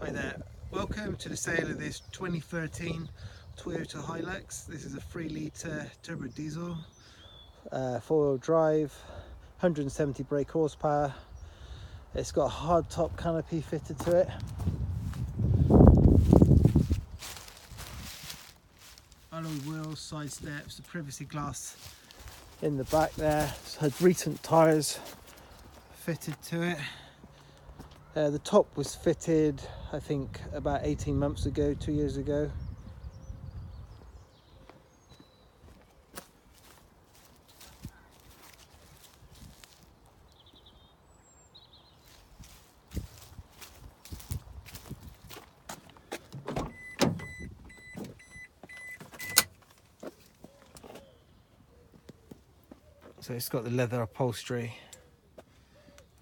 Hi there, welcome to the sale of this 2013 Toyota Hilux. This is a 3 litre turbo diesel, 4-wheel drive, 170 brake horsepower. It's got a hardtop canopy fitted to it. Alloy wheels, side steps, the privacy glass in the back there. It's had recent tyres fitted to it. The top was fitted, I think, about 18 months ago, 2 years ago. So it's got the leather upholstery.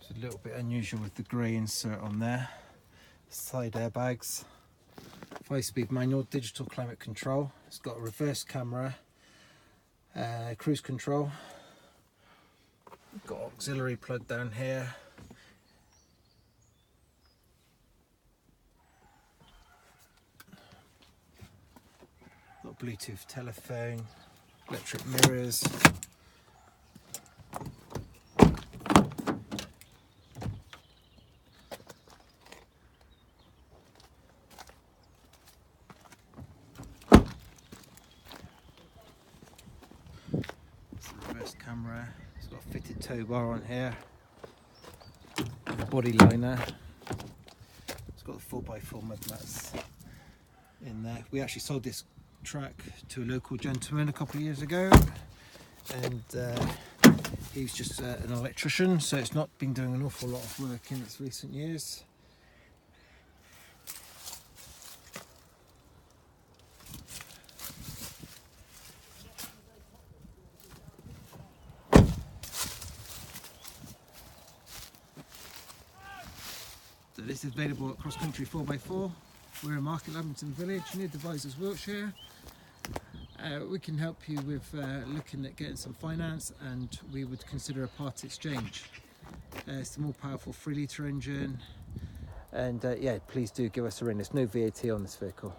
It's a little bit unusual with the grey insert on there. Side airbags, 5-speed manual, digital climate control. It's got a reverse camera, cruise control. Got auxiliary plug down here. Got Bluetooth telephone, electric mirrors. Reverse camera. It's got a fitted tow bar on here, and a body liner. It's got the 4x4 mud mats in there. We actually sold this truck to a local gentleman a couple of years ago, and he was just an electrician, so it's not been doing an awful lot of work in its recent years. So this is available at Cross Country 4x4. We're in Market Lavington Village, near Devizes, Wiltshire. We can help you with looking at getting some finance, and we would consider a part exchange. It's a more powerful 3 litre engine, and yeah, please do give us a ring. There's no VAT on this vehicle.